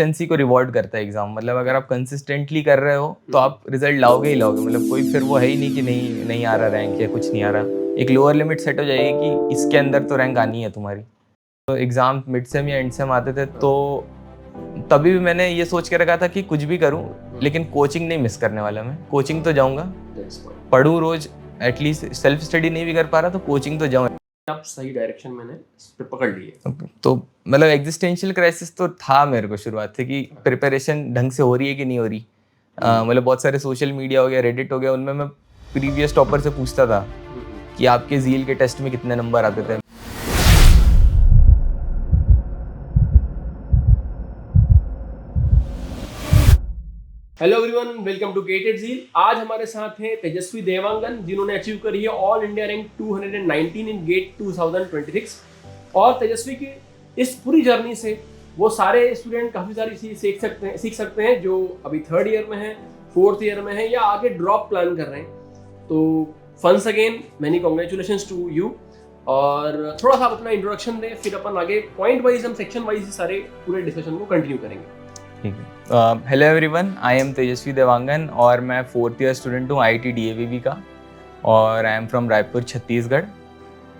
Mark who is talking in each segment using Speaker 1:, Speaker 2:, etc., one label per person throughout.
Speaker 1: Consistency को reward करता है एग्जाम। मतलब अगर आप कंसिस्टेंटली कर रहे हो तो आप रिजल्ट लाओगे ही लाओगे। मतलब कोई फिर वो है ही नहीं कि नहीं आ रहा रैंक या कुछ नहीं आ रहा। एक लोअर लिमिट सेट हो जाएगी कि इसके अंदर तो रैंक आनी है तुम्हारी। तो एग्जाम मिड सेम या एंड सेम आते थे तो तभी भी मैंने ये सोच के रखा था कि कुछ भी करूं लेकिन कोचिंग नहीं मिस करने वाला। मैं कोचिंग तो जाऊंगा, पढ़ूं रोज, एटलीस्ट सेल्फ स्टडी नहीं भी कर पा रहा तो कोचिंग तो जाऊं।
Speaker 2: आप सही डायरेक्शन मैंने पकड़ लिए।
Speaker 1: तो मतलब एग्जिस्टेंशियल क्राइसिस तो था मेरे को शुरुआत से कि प्रिपरेशन ढंग से हो रही है कि नहीं हो रही। मतलब बहुत सारे सोशल मीडिया हो गया, रेडिट हो गया, उनमें मैं प्रीवियस टॉपर से पूछता था कि आपके जील के टेस्ट में कितने नंबर आते थे।
Speaker 2: Hello everyone, welcome to gated zeal. आज हमारे साथ हैं तेजस्वी देवांगन, जिन्होंने अचीव करी है ऑल इंडिया रैंक 219 इन गेट 2026। और तेजस्वी की इस पूरी जर्नी से वो सारे स्टूडेंट काफ़ी सारी चीज़ सीख सकते हैं जो अभी थर्ड ईयर में हैं, फोर्थ ईयर में हैं या आगे ड्रॉप प्लान कर रहे हैं। तो once again many congratulations to you. और थोड़ा सा आप अपना इंट्रोडक्शन दें, फिर अपन आगे पॉइंट वाइज हम सेक्शन वाइज सारे पूरे डिस्कशन को कंटिन्यू करेंगे।
Speaker 1: ठीक है। हेलो एवरीवन, आई एम तेजस्वी देवांगन और मैं फोर्थ ईयर स्टूडेंट हूँ IIT DAVV का और I am from Raipur Chhattisgarh.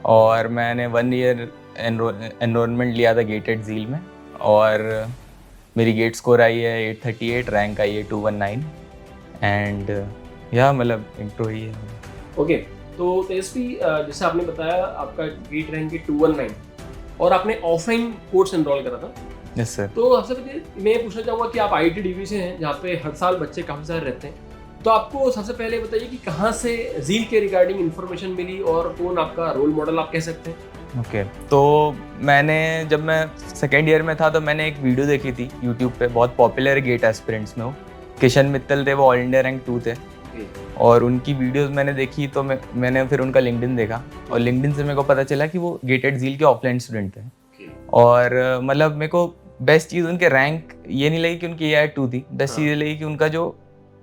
Speaker 1: और मैंने 1 ईयर एनरोलमेंट लिया था गेटेड ज़ील में और मेरी गेट स्कोर आई है 838, रैंक आई है 219 एंड या मतलब इंट्रो ही है।
Speaker 2: ओके, तो तेजस्वी जैसे आपने बताया आपका गेट रैंक है 219 और आपने ऑफलाइन कोर्स एनरोल करा था।
Speaker 1: Yes sir.
Speaker 2: तो सबसे पहले मैं पूछना चाहूँगा कि आप IIT DAVV से हैं जहाँ पे हर साल बच्चे काफ़ी सारे रहते हैं। तो आपको सबसे पहले बताइए कि कहाँ से ज़ील के रिगार्डिंग इन्फॉर्मेशन मिली और कौन आपका रोल मॉडल आप कह सकते हैं।
Speaker 1: ओके, तो मैंने जब मैं सेकेंड ईयर में था तो मैंने एक वीडियो देखी थी यूट्यूब पे, बहुत पॉपुलर है गेट एस्पिरेंट्स में। वो किशन मित्तल थे, वो ऑल इंडिया रैंक 2 थे और उनकी वीडियोस मैंने देखी तो मैंने फिर उनका लिंक्डइन देखा और लिंक्डइन से मेरे को पता चला कि वो गेटेड ज़ील के ऑफलाइन स्टूडेंट थे। और मतलब मेरे को बेस्ट चीज़ उनके रैंक ये नहीं लगी कि उनकी AI 2 थी, बेस्ट चीज़ ये लगी कि उनका जो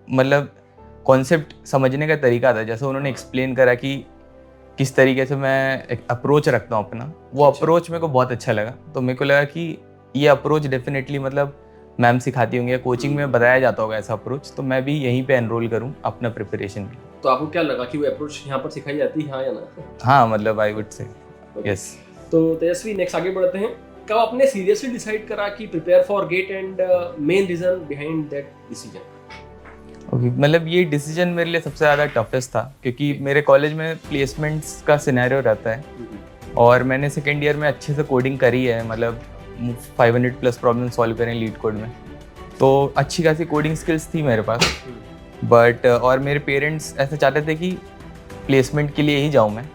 Speaker 1: मतलब कॉन्सेप्ट समझने का तरीका था, जैसे उन्होंने एक्सप्लेन करा कि किस तरीके से मैं एक अप्रोच रखता हूँ अपना, वो अप्रोच मेरे को बहुत अच्छा लगा। तो मेरे को लगा कि ये अप्रोच डेफिनेटली मतलब मैम सिखाती होंगी या कोचिंग में बताया जाता होगा ऐसा अप्रोच, तो मैं भी यहीं पे एनरोल करूँ अपना प्रिपरेशन के लिए।
Speaker 2: तो आपको क्या लगा कि वो अप्रोच यहाँ पर सिखाई जाती है, हाँ या ना?
Speaker 1: हाँ, मतलब आई वुड से यस।
Speaker 2: तो तेजस्वी नेक्स्ट आगे बढ़ते हैं। कब आपने सीरियसली डिसाइड करा कि prepare for GATE and main reason behind that decision?
Speaker 1: Okay, मतलब ये डिसीजन मेरे लिए सबसे ज़्यादा टफेस्ट था क्योंकि मेरे कॉलेज में प्लेसमेंट्स का सिनेरियो रहता है और मैंने सेकेंड ईयर में अच्छे से कोडिंग करी है, मतलब 500+ प्रॉब्लम सॉल्व करें लीड कोड में, तो अच्छी खासी कोडिंग स्किल्स थी मेरे पास। बट और मेरे पेरेंट्स ऐसा चाहते थे कि प्लेसमेंट के लिए ही जाऊँ मैं।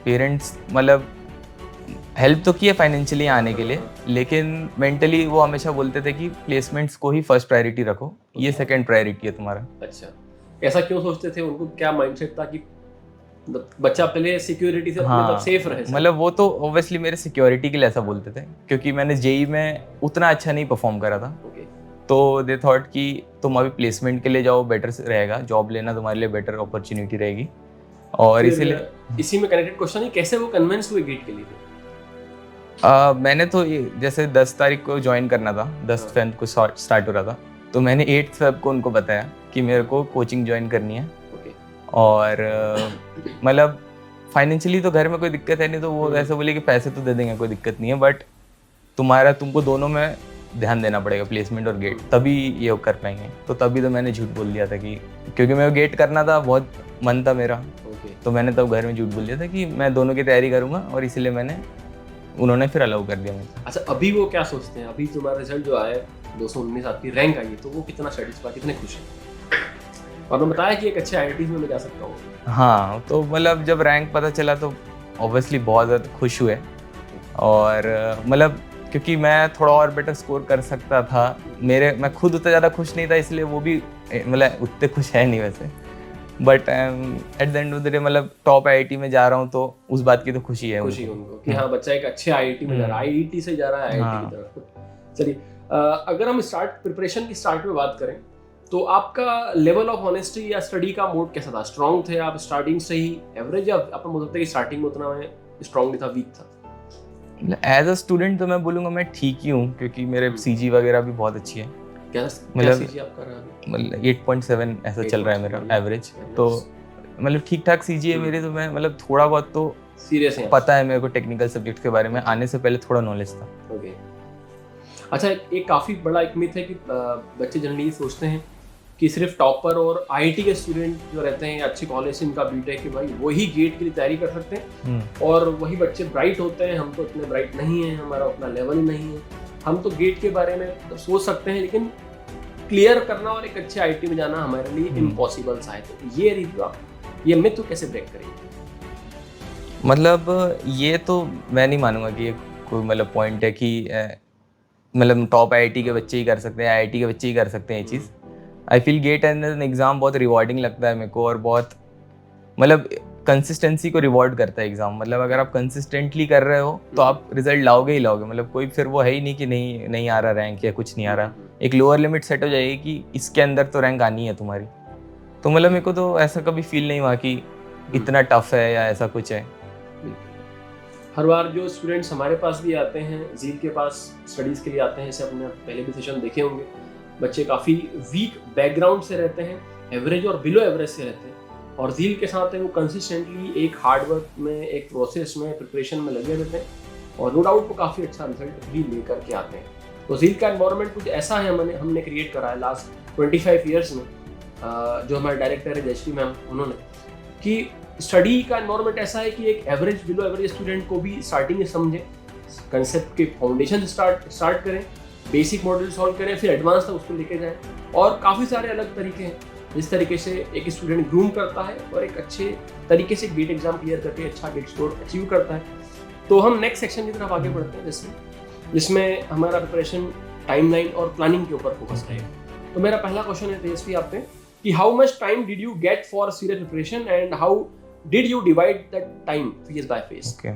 Speaker 1: पेरेंट्स मतलब हेल्प तो किए फाइनेंशियली आने के लिए, लेकिन मेंटली वो हमेशा बोलते थे कि प्लेसमेंट्स को ही फर्स्ट प्रायोरिटी रखो, ये सेकंड प्रायोरिटी है तुम्हारा।
Speaker 2: अच्छा, ऐसा क्यों सोचते थे? उनको क्या माइंडसेट था कि बच्चा पहले सिक्योरिटी से मतलब सेफ रहे?
Speaker 1: मतलब वो तो ऑब्वियसली मेरे सिक्योरिटी के लिए ऐसा बोलते थे क्योंकि मैंने जेई में उतना अच्छा नहीं परफॉर्म करा था। तो दे थॉट कि तुम अभी प्लेसमेंट के लिए जाओ, बेटर रहेगा, जॉब लेना तुम्हारे लिए बेटर अपॉर्चुनिटी रहेगी। और इसीलिए
Speaker 2: इसी में कनेक्टेड क्वेश्चन है, कैसे वो कन्विंस हुए गेट के लिए?
Speaker 1: मैंने तो जैसे 10 तारीख को ज्वाइन करना था, 10 फेब को स्टार्ट हो रहा था, तो मैंने 8 फेब को उनको बताया कि मेरे को कोचिंग ज्वाइन करनी है। और मतलब फाइनेंशियली तो घर में कोई दिक्कत है नहीं, तो वो ऐसे बोले कि पैसे तो दे देंगे, कोई दिक्कत नहीं है, बट तुमको दोनों में ध्यान देना पड़ेगा, प्लेसमेंट और गेट, तभी ये कर पाएंगे। तो तभी तो मैंने झूठ बोल दिया था कि क्योंकि मैं गेट करना था, बहुत मन था मेरा, तो मैंने तब घर में झूठ बोल दिया था कि मैं दोनों की तैयारी करूँगा और इसीलिए उन्होंने फिर अलाउ कर दिया मुझे।
Speaker 2: अच्छा, अभी वो क्या सोचते हैं? अभी तुम्हारा रिजल्ट जो आया 219 आपकी रैंक आई है, तो वो कितना सेटिस्फाइड, कितने खुश हैं? और मैं बताया कि एक अच्छे IIT में मैं जा सकता हूँ।
Speaker 1: हाँ, तो मतलब जब रैंक पता चला तो ऑब्वियसली बहुत ज़्यादा खुश हुए और मतलब क्योंकि मैं थोड़ा और बेटर स्कोर कर सकता था, मैं खुद उतना ज़्यादा खुश नहीं था, इसलिए वो भी मतलब उतने खुश है नहीं वैसे, but at the end of the day मतलब टॉप IIT में जा रहा हूँ तो उस बात की तो खुशी है
Speaker 2: उनको कि हाँ बच्चा एक अच्छे IIT में जा रहा है, IIT से जा रहा है IIT की तरफ। चलिए, अगर हम प्रिपरेशन की स्टार्ट में बात करें तो आपका लेवल ऑफ ऑनेस्टी या स्टडी का मोड कैसा था? स्ट्रांग थे आप स्टार्टिंग से ही, एवरेज, या अपन बोल सकते हैं कि स्टार्टिंग में उतना मैं स्ट्रांग नहीं था, वीक था?
Speaker 1: एज अ स्टूडेंट तो मैं बोलूँगा मैं ठीक ही हूँ, क्योंकि मेरे सीजी वगैरह भी बहुत अच्छी है।
Speaker 2: क्या
Speaker 1: मतलब
Speaker 2: सीजी आप कर रहे हैं?
Speaker 1: मतलब 8.7 ऐसा चल रहा है मेरा
Speaker 2: 8.7
Speaker 1: एवरेज। तो मतलब ठीक ठाक सीजी है मेरी, तो मैं मतलब थोड़ा बहुत तो
Speaker 2: सीरियस है
Speaker 1: पता है मेरे को टेक्निकल सब्जेक्ट के बारे में, आने से पहले थोड़ा नॉलेज था।
Speaker 2: ओके। अच्छा, एक काफ़ी बड़ा एक मिथ है कि बच्चे जनरली सोचते हैं कि सिर्फ टॉपर और आईआईटी के स्टूडेंट जो रहते हैं या अच्छे कॉलेज से इनका बीटेक, कि भाई वही गेट के लिए तैयारी कर सकते हैं और वही बच्चे ब्राइट होते हैं। हम तो इतने ब्राइट नहीं हैं, हमारा उतना लेवल ही नहीं है, हम तो गेट के बारे में सोच सकते हैं लेकिन क्लियर करना और एक अच्छे आईआईटी में जाना हमारे लिए इम्पॉसिबल सा है। तो ये रिव्यू आप, ये मिथ तो कैसे ब्रेक करेंगे?
Speaker 1: मतलब ये तो मैं नहीं मानूंगा कि ये कोई मतलब पॉइंट है कि मतलब टॉप आईआईटी के बच्चे ही कर सकते हैं, आईआईटी के बच्चे ही कर सकते हैं ये चीज़। I feel GATE as an exam बहुत रिवॉर्डिंग लगता है मेरे को, और बहुत मतलब कंसिस्टेंसी को रिवॉर्ड करता है एग्ज़ाम। मतलब अगर आप कंसिस्टेंटली कर रहे हो तो आप रिजल्ट लाओगे ही लाओगे। मतलब कोई फिर वो है ही नहीं कि नहीं आ रहा रैंक या कुछ नहीं आ रहा। एक लोअर लिमिट सेट हो जाएगी कि इसके अंदर तो रैंक आनी है तुम्हारी। तो मतलब मेरे को तो ऐसा कभी फील नहीं हुआ कि इतना टफ है या ऐसा कुछ है।
Speaker 2: हर बार जो स्टूडेंट्स हमारे पास भी आते हैं, ज़ील के पास स्टडीज़ के लिए आते हैं, जैसे अपने पहले भी सेशन देखे होंगे, बच्चे काफ़ी वीक बैकग्राउंड से रहते हैं, एवरेज और बिलो एवरेज से रहते हैं, और ज़ील के साथ है वो कंसिस्टेंटली एक हार्ड वर्क में, एक प्रोसेस में, प्रिपरेशन में लगे रहते हैं और नो डाउट वो काफ़ी अच्छा रिजल्ट भी लेकर के आते हैं। तो ज़ील का एनवायरनमेंट कुछ ऐसा है हमने क्रिएट करा है लास्ट 25 ईयर्स में। जो हमारे डायरेक्टर है जयश्री मैम, उन्होंने कि स्टडी का एनवायरनमेंट ऐसा है कि एक एवरेज बिलो एवरेज स्टूडेंट को भी स्टार्टिंग में समझें, कंसेप्ट के फाउंडेशन स्टार्ट करें, बेसिक मॉडल सॉल्व करें, फिर एडवांस तक उसको लेके जाएं। और काफ़ी सारे अलग तरीके हैं जिस तरीके से एक स्टूडेंट ग्रूम करता है और एक अच्छे तरीके से गेट एग्जाम क्लियर करके अच्छा गेट स्कोर अचीव करता है। तो हम नेक्स्ट सेक्शन की तरफ आगे बढ़ते हैं, जिसमें हमारा प्रिपरेशन, टाइमलाइन और प्लानिंग के ऊपर फोकस रहेगा। तो मेरा पहला क्वेश्चन है तेजस्वी आप पे कि how much time did you get for serious preparation and how did you divide that time phase by phase?
Speaker 1: Okay,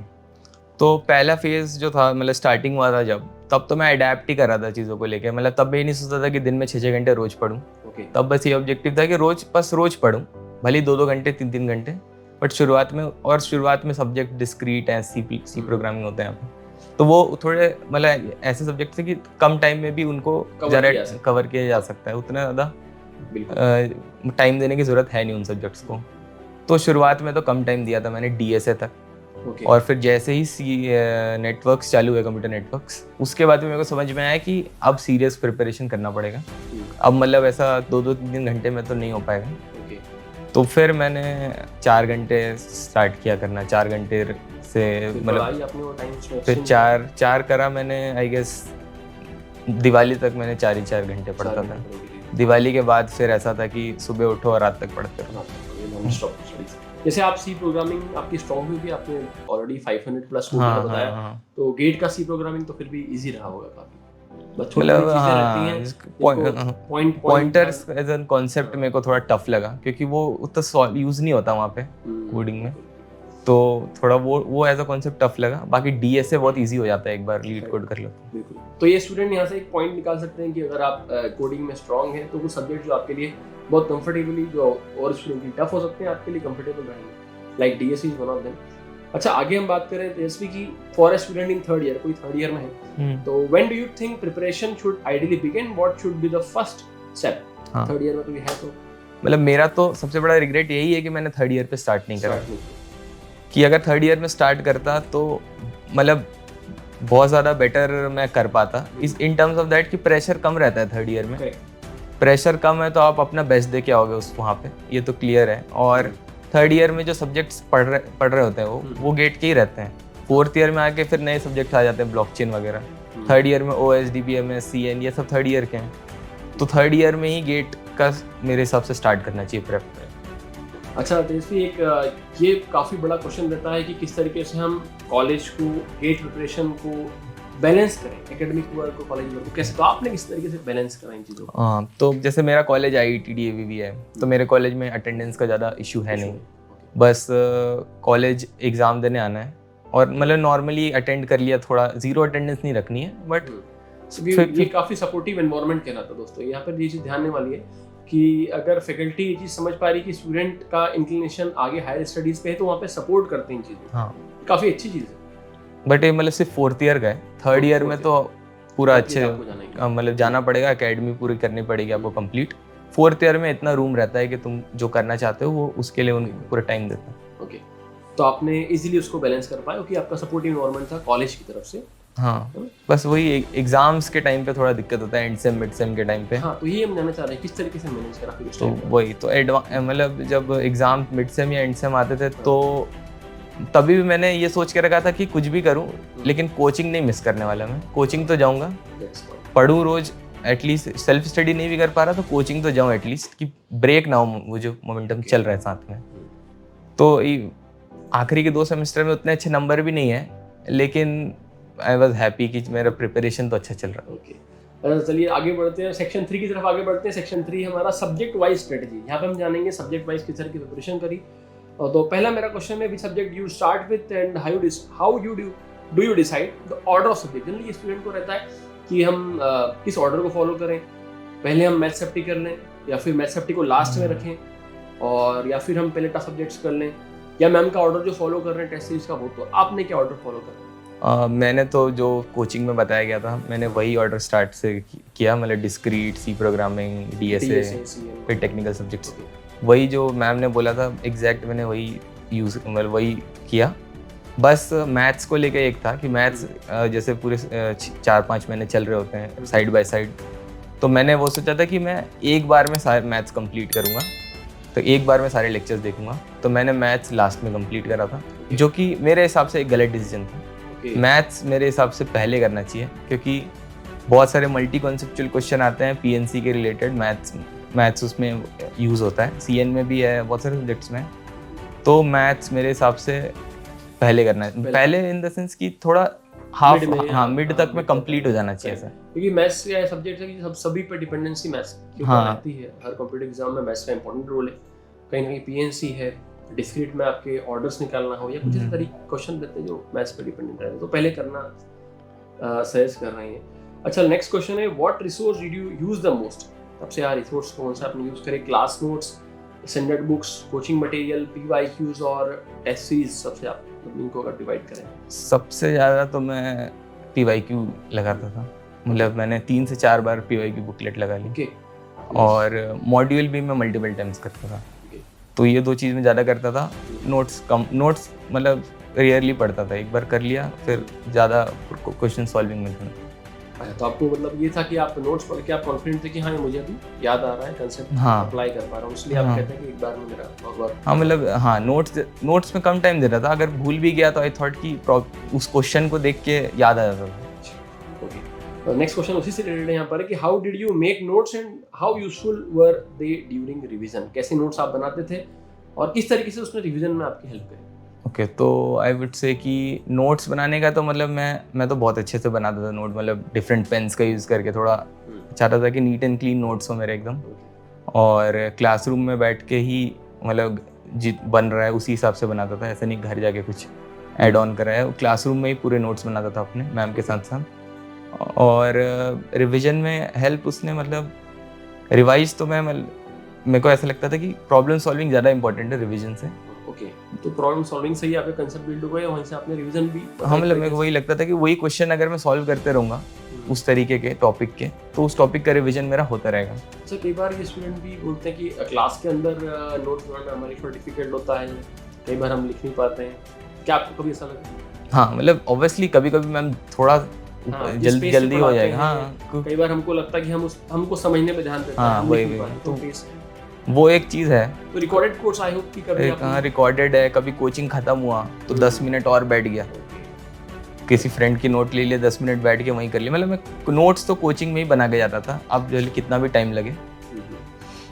Speaker 1: तो पहला फेज जो था, मतलब स्टार्टिंग हुआ था जब, तब तो मैं अडेप्ट ही कर रहा था चीज़ों को लेके। मतलब तब ये नहीं सोचता था कि दिन में 6-6 घंटे रोज पढूं। तब बस ये ऑब्जेक्टिव था कि रोज पढूं, भले 2-2 घंटे 3-3 घंटे, बट शुरुआत में सब्जेक्ट डिस्क्रीट है, सी प्रोग्रामिंग होते हैं यहाँ पे, तो वो थोड़े मतलब ऐसे सब्जेक्ट थे कि कम टाइम में भी उनको कवर किया जा सकता है। उतना ज़्यादा टाइम देने की ज़रूरत है नहीं उन सब्जेक्ट्स को। तो शुरुआत में तो कम टाइम दिया था मैंने डीएसए तक। और फिर जैसे ही नेटवर्क्स चालू हुए, कंप्यूटर नेटवर्क्स, उसके बाद मेरे को समझ में आया कि अब सीरियस प्रिपरेशन करना पड़ेगा। अब मतलब ऐसा 2-2-3 घंटे में तो नहीं हो पाएगा। तो फिर मैंने 4 घंटे स्टार्ट किया करना, 4 घंटे से मतलब फिर 4 करा मैंने। आई गेस दिवाली तक मैंने 4 ही 4 घंटे पढ़ता था। दिवाली के बाद फिर ऐसा था कि सुबह उठो और रात तक पढ़ते रहो।
Speaker 2: जैसे आप सी प्रोग्रामिंग आपकी स्ट्रॉन्ग हुई, आपने ऑलरेडी 500 प्लस बताया। तो गेट का सी प्रोग्रामिंग तो फिर भी इजी रहा होगा काफी। मतलब
Speaker 1: पॉइंटर्स एज एन कॉन्सेप्ट मेरे को थोड़ा टफ लगा, क्योंकि वो उतना यूज नहीं होता वहाँ पे कोडिंग में, तो थोड़ा वो एज अ कॉन्सेप्ट टफ लगा। बाकी डीएसए बहुत इजी हो जाता है एक बार लीड कोड कर लो।
Speaker 2: बिल्कुल। तो ये स्टूडेंट यहाँ से एक पॉइंट निकाल सकते हैं कि अगर आप कोडिंग में स्ट्रांग हैं तो वो सब्जेक्ट जो आपके लिए बहुत कंफर्टेबली, जो और स्टूडेंट टफ हो सकते हैं, आपके लिए कंफर्टेबल रहेंगे। Like DSA is one of them. अच्छा, आगे हम बात करें तेजस्वी की, for a student in third year, कोई थर्ड ईयर में है, तो when do you think preparation should ideally begin, what should be the first step? Third year में तो ये है, तो
Speaker 1: मतलब मेरा तो सबसे बड़ा रिग्रेट यही है कि मैंने थर्ड ईयर पे स्टार्ट नहीं करा। कि अगर थर्ड ईयर में स्टार्ट करता तो मतलब बहुत ज़्यादा बेटर मैं कर पाता, इस इन टर्म्स ऑफ दैट कि प्रेशर कम रहता है थर्ड ईयर में। प्रेशर कम है तो आप अपना बेस्ट दे के आओगे उस वहाँ पे, ये तो क्लियर है। और थर्ड ईयर में जो सब्जेक्ट्स पढ़ रहे होते हैं वो गेट के ही रहते हैं। फोर्थ ईयर में आके फिर नए सब्जेक्ट आ जाते हैं, ब्लॉकचेन वगैरह। थर्ड ईयर में OS, DBMS, CN, ये सब थर्ड ईयर के हैं। तो थर्ड ईयर में ही गेट का मेरे हिसाब से स्टार्ट करना चाहिए प्रेप।
Speaker 2: अच्छा तेजस्वी, एक ये काफ़ी बड़ा क्वेश्चन रहता है कि किस तरीके से हम कॉलेज को, गेट प्रिपरेशन को बैलेंस करें, एकेडमिक वर्क को, कॉलेज वर्क को कैसे, तो आपने किस तरीके से बैलेंस करा इन चीज़ों को?
Speaker 1: हाँ, तो जैसे मेरा कॉलेज IIT DAV है, तो मेरे कॉलेज में अटेंडेंस का ज़्यादा इशू है नहीं। बस कॉलेज एग्ज़ाम देने आना है और मतलब नॉर्मली अटेंड कर लिया, थोड़ा ज़ीरो अटेंडेंस नहीं रखनी है। बट
Speaker 2: ये काफ़ी सपोर्टिव एनवायरनमेंट कहना था दोस्तों। यहाँ पर ये चीज़ ध्यान देने वाली है कि अगर फैकल्टी ये चीज़ समझ पा रही है कि स्टूडेंट का इंक्लिनेशन आगे हायर स्टडीज़ पे है, तो वहाँ पे सपोर्ट करते हैं इन चीज़ों।
Speaker 1: हाँ,
Speaker 2: काफ़ी अच्छी चीज़ है।
Speaker 1: बट ये मतलब सिर्फ 4th ईयर का है, 3rd ईयर में तो पूरा अच्छे
Speaker 2: आपको जाना है।
Speaker 1: मतलब जाना पड़ेगा, एकेडमी पूरी करनी पड़ेगी आपको कंप्लीट। 4th ईयर में इतना रूम रहता है कि तुम जो करना चाहते हो वो उसके लिए उनको पूरा टाइम देता है।
Speaker 2: ओके, तो आपने इजीली उसको बैलेंस कर पाया क्योंकि आपका सपोर्टिव एनवायरनमेंट था कॉलेज की तरफ से।
Speaker 1: हाँ, बस वही एग्जाम्स के टाइम पे थोड़ा दिक्कत होता है, एंड सेम मिड सेम के टाइम पे।
Speaker 2: हाँ, तो ये हम जानना चाह रहे हैं किस तरीके से मैनेज करा फिर उस
Speaker 1: तो
Speaker 2: टाइम पे?
Speaker 1: वही तो मतलब जब एग्जाम मिड सेम या एंड सेम आते थे तो तभी भी मैंने ये सोच के रखा था कि कुछ भी करूं लेकिन कोचिंग नहीं मिस करने वाला। मैं कोचिंग तो जाऊंगा, पढ़ूं रोज, एटलीस्ट सेल्फ स्टडी नहीं भी कर पा रहा तो कोचिंग तो जाऊं एटलीस्ट, कि ब्रेक ना हो वो जो मोमेंटम चल रहा है साथ में। तो आखिरी के 2 सेमेस्टर में उतने अच्छे नंबर भी नहीं है, लेकिन आई वॉज हैप्पी कि मेरा प्रिपरेशन तो अच्छा चल रहा है।
Speaker 2: ओके, चलिए आगे बढ़ते हैं, सेक्शन 3 की तरफ आगे बढ़ते हैं। सेक्शन 3 हमारा सब्जेक्ट वाइज स्ट्रेटजी। यहाँ पे हम जानेंगे सब्जेक्ट वाइज किस तरह की प्रिपरेशन करी। तो पहला मेरा क्वेश्चन है, which subject you start with and how you do you decide the order of subject. Generally student को रहता है कि हम किस ऑर्डर को फॉलो करें, पहले हम मैथ सेफ्टी कर लें या फिर मैथ सेफ्टी को लास्ट में रखें, और या फिर हम पहले टफ सब्जेक्ट्स कर लें, या मैम का ऑर्डर जो फॉलो कर रहे हैं टेस्ट सीरीज का वो। तो आपने क्या ऑर्डर फॉलो करा?
Speaker 1: मैंने तो जो कोचिंग में बताया गया था मैंने वही ऑर्डर स्टार्ट से किया, मतलब डिस्क्रीट, सी प्रोग्रामिंग, डीएसए, फिर टेक्निकल सब्जेक्ट्स, वही जो मैम ने बोला था एग्जैक्ट मैंने वही यूज़ मतलब वही किया। बस मैथ्स को लेके एक था कि मैथ्स जैसे पूरे 4-5 महीने चल रहे होते हैं साइड बाय साइड, तो मैंने वो सोचा था कि मैं एक बार में सारे मैथ्स कंप्लीट करूँगा, तो एक बार में सारे लेक्चर्स देखूंगा। तो मैंने मैथ्स लास्ट में कंप्लीट करा था, जो कि मेरे हिसाब से एक गलत डिसीजन था। मैथ्स मेरे हिसाब से पहले करना चाहिए, क्योंकि बहुत सारे मल्टी कॉन्सेप्चुअल क्वेश्चन आते हैं पीएनसी के रिलेटेड, मैथ्स उसमें यूज़ होता है, सीएन में भी है, बहुत सारे सब्जेक्ट्स में। तो मैथ्स मेरे हिसाब से पहले करना है, पहले इन द सेंस कि थोड़ा मिड तक में कंप्लीट हो जाना चाहिए ऐसा,
Speaker 2: क्योंकि मैथ्स का सब्जेक्ट है कि सभी पे डिपेंडेंसी मैथ्स के ऊपर रहती है। हर कॉम्पिटिटिव एग्जाम में मैथ्स का इंपॉर्टेंट रोल है। कहीं ना कहीं पीएनसी है, डिस्क्रीट में आपके ऑर्डर्स निकालना हो, या कुछ ऐसे तरीके क्वेश्चन देते हैं जो मैथ्स पे डिपेंडेंट रहते हैं, तो पहले करना सजेस्ट कर रहे हैं। अच्छा, नेक्स्ट क्वेश्चन है, what resource did you use the most? सबसे ज़्यादा रिसोर्स कौन सा आपने यूज करे? Class notes, standard books, coaching material, PYQs और टेस्ट सीरीज। सबसे आप इनको अगर डिवाइड करें।
Speaker 1: सबसे ज़्यादा तो मैं पीवाईक्यू लगाता था, मतलब मैंने 3 से 4 बार पीवाईक्यू बुकलेट लगा ली, और मॉड्यूल भी मैं मल्टीपल टाइम्स करता था। तो ये 2 चीज़ में ज़्यादा करता था। नोट्स मतलब रेयरली पढ़ता था, एक बार कर लिया फिर ज़्यादा क्वेश्चन सॉल्विंग में था।
Speaker 2: अच्छा, तो आपको मतलब ये था कि आप नोट्स पढ़ के आप कॉन्फिडेंट थे कि हाँ ये मुझे अभी याद आ रहा है, कंसेप्ट अप्लाई कर पा रहा हूँ, इसलिए आप कहते हैं कि एक बार में मेरा वर्क।
Speaker 1: हाँ, मतलब हाँ, नोट्स में कम टाइम दे रहा था, अगर भूल भी गया तो आई थॉट कि उस क्वेश्चन को देख के याद आ जाता था।
Speaker 2: नेक्स्ट क्वेश्चन उसी से रिलेटेड है यहाँ पर कि how did you make notes and how useful were they during revision? कैसे नोट्स आप बनाते थे और किस तरीके से उसने रिवीजन में आपकी हेल्प करी?
Speaker 1: ओके, तो आई वुड से कि नोट्स बनाने का तो मतलब मैं तो बहुत अच्छे से बनाता था नोट, मतलब डिफरेंट पेन्स का यूज़ करके थोड़ा चाहता था कि नीट एंड क्लीन नोट्स हो मेरे एकदम, और क्लासरूम में बैठ के ही मतलब बन रहा है उसी हिसाब से बनाता था, ऐसा नहीं घर जाके कुछ ऐड ऑन करा है। क्लासरूम में ही पूरे नोट्स बनाता था अपने मैम के साथ साथ, और रिवीजन में हेल्प उसने मतलब रिवाइज तो मेरे को ऐसा लगता था कि प्रॉब्लम सॉल्विंग ज़्यादा इंपॉर्टेंट है रिवीजन से।
Speaker 2: ओके, तो प्रॉब्लम सॉल्विंग से ही आपके कंसेप्ट बिल्ड हो गए, वहीं से आपने रिवीजन भी।
Speaker 1: हाँ, मतलब मेरे को वही लगता था कि वही क्वेश्चन अगर मैं सॉल्व करते रहूँगा उस तरीके के टॉपिक के, तो उस टॉपिक का रिवीजन मेरा होता रहेगा।
Speaker 2: अच्छा, कई बार ये स्टूडेंट भी बोलते हैं कि क्लास के अंदर नोट्स बनाना हमारे लिए डिफिकल्ट होता है, कई बार हम लिख नहीं पाते हैं। क्या आपको कभी ऐसा लगता है?
Speaker 1: हाँ, मतलब ऑब्वियसली कभी कभी मैम थोड़ा जल्दी हो जाएगा। हाँ,
Speaker 2: कई बार हमको लगता है कि हमको समझने में ध्यान देते हैं।
Speaker 1: हाँ, वही तो वो एक चीज़ है।
Speaker 2: तो रिकॉर्डेड कोर्स आई होप कि कभी
Speaker 1: हाँ, रिकॉर्डेड है। कभी कोचिंग खत्म हुआ तो 10 मिनट और बैठ गया, किसी फ्रेंड की नोट ले लिया, 10 मिनट बैठ के वहीं कर लिया। मतलब मैं नोट्स तो कोचिंग में ही बना के जाता था, अब जो कितना भी टाइम लगे।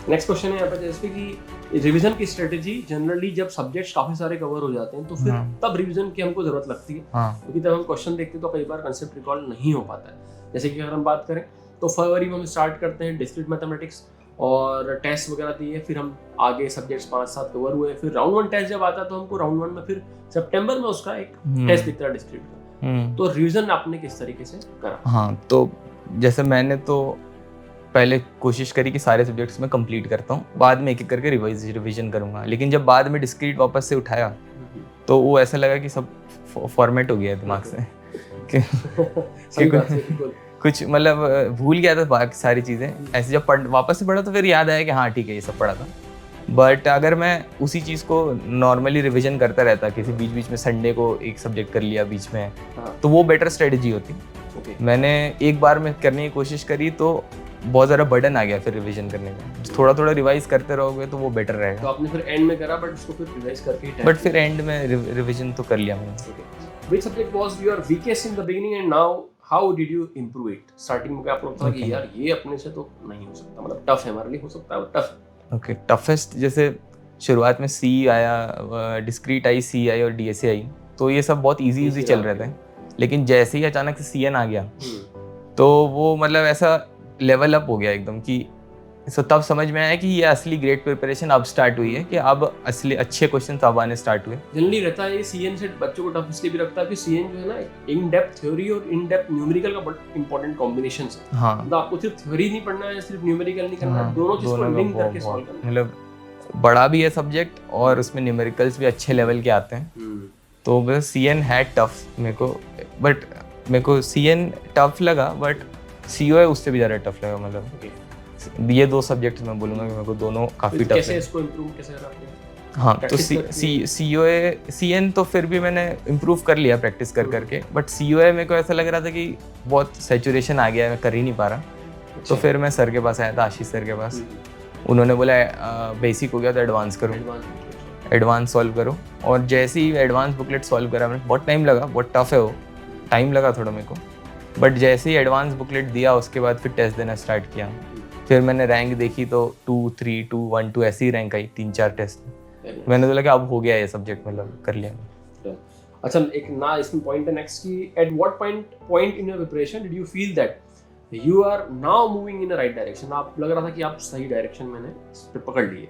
Speaker 2: नेक्स्ट क्वेश्चन है यहाँ पर जैसे कि रिवीजन की स्ट्रेटेजी। जनरली जब सब्जेक्ट्स काफी सारे कवर हो जाते हैं तो फिर तब रिवीजन की हमको जरूरत लगती है, क्योंकि तब हम क्वेश्चन देखते हैं तो कई बार कंसेप्ट रिकॉल नहीं हो पाता है। जैसे कि अगर हम बात करें तो फरवरी में हम स्टार्ट करते हैं डिस्क्रीट मैथमेटिक्स और टेस्ट वगैरह दिए, फिर हम आगे सब्जेक्ट्स 5-7 कवर हुए, फिर राउंड 1 टेस्ट जब आता है तो हमको राउंड 1 में फिर सितंबर में उसका एक टेस्ट दिखता है डिस्क्रीट का। तो रिवीजन आपने किस तरीके से करा?
Speaker 1: हाँ, तो जैसे मैंने तो पहले कोशिश करी कि सारे सब्जेक्ट्स में कंप्लीट करता हूँ, बाद में एक एक करके रिवीजन करूँगा। लेकिन जब बाद में डिस्क्रीट वापस से उठाया तो वो ऐसा लगा कि सब फॉर्मेट हो गया है दिमाग से
Speaker 2: सही बात है, बिल्कुल।
Speaker 1: कुछ मतलब भूल गया था बाकी सारी चीज़ें। ऐसे जब वापस से पढ़ा तो फिर याद आया कि हाँ ठीक है ये सब पढ़ा था। बट अगर मैं उसी चीज़ को नॉर्मली रिवीजन करता रहता, किसी बीच बीच में संडे को एक सब्जेक्ट कर लिया बीच में, तो वो बेटर स्ट्रेटजी होती। मैंने एक बार में करने की कोशिश करी तो बहुत ज़्यादा बर्डन आ गया फिर रिवीजन करने में। थोड़ा थोड़ा रिवाइज करते रहोगे तो वो बेटर रहेगा।
Speaker 2: तो आपने फिर एंड में करा, बट उसको फिर रिवाइज करके
Speaker 1: बट फिर एंड में रिवीजन तो कर लिया मैंने।
Speaker 2: Which subject was your weakest in the beginning and now how did you improve it? Starting में क्या आपको लगता है कि यार ये अपने से तो नहीं हो सकता, मतलब टफ है हमारे लिए, हो सकता है टफ।
Speaker 1: ओके, टफेस्ट जैसे शुरुआत में सी आया, डिस्क्रीट आई, सी आई और डीएसए आई, तो ये सब बहुत इजी चल रहे थे। लेकिन जैसे ही अचानक से सीएन आ गया तो वो मतलब ऐसा लेवल अप हो गया एकदम कि तब समझ में आया कि ये असली ग्रेट प्रिपरेशन अब स्टार्ट हुई है, कि अब असली अच्छे क्वेश्चन अब आने स्टार्ट हुए।
Speaker 2: जनरली रहता है ये सीएन से बच्चों को टफ इसलिए भी लगता है कि सीएन जो है ना इन डेप्थ थ्योरी और इन डेप्थ न्यूमेरिकल का बहुत इंपॉर्टेंट कॉम्बिनेशन है।
Speaker 1: हाँ,
Speaker 2: मतलब आपको सिर्फ थ्योरी नहीं पढ़ना है, सिर्फ न्यूमेरिकल नहीं करना है, दोनों चीज को लिंक करके सॉल्व करना है।
Speaker 1: मतलब बड़ा भी है सब्जेक्ट और उसमें न्यूमेरिकल्स भी अच्छे लेवल के आते हैं। तो बस सीएन है टफ मेरे को, बट मेरे को सीएन टफ लगा, बट सीओए उससे भी ज़्यादा टफ लगा। मतलब ये दो सब्जेक्ट मैं बोलूँगा कि मेरे को दोनों काफ़ी टफ
Speaker 2: कैसे इसको इम्प्रूव कैसे करा आपने?
Speaker 1: हाँ, तो सीओए सीएन तो फिर भी मैंने इम्प्रूव कर लिया प्रैक्टिस कर करके, बट सीओए मेरे को ऐसा लग रहा था कि बहुत सैचुरेशन आ गया है, मैं कर ही नहीं पा रहा। तो फिर मैं सर के पास आया था, आशीष सर के पास। उन्होंने बोला बेसिक हो गया तो एडवांस करो, एडवांस सॉल्व करो। और जैसे ही एडवांस बुकलेट सॉल्व करा मैंने, बहुत टाइम लगा, बहुत टफ है वो, टाइम लगा थोड़ा मेरे को, बट जैसे ही एडवांस बुकलेट दिया उसके बाद फिर टेस्ट देना स्टार्ट किया। फिर मैंने रैंक देखी तो 2, 3, 2, 1, 2 ऐसी ही रैंक आई 3-4 टेस्ट। मैंने तो लगा अब हो गया ये सब्जेक्ट, मतलब कर लिया।
Speaker 2: अच्छा, एक ना इसमें पॉइंट है नेक्स्ट की, at what point in your preparation did you feel that you are now moving in a right direction? आप लग रहा था कि आप सही डायरेक्शन मैंने पकड़ ली है।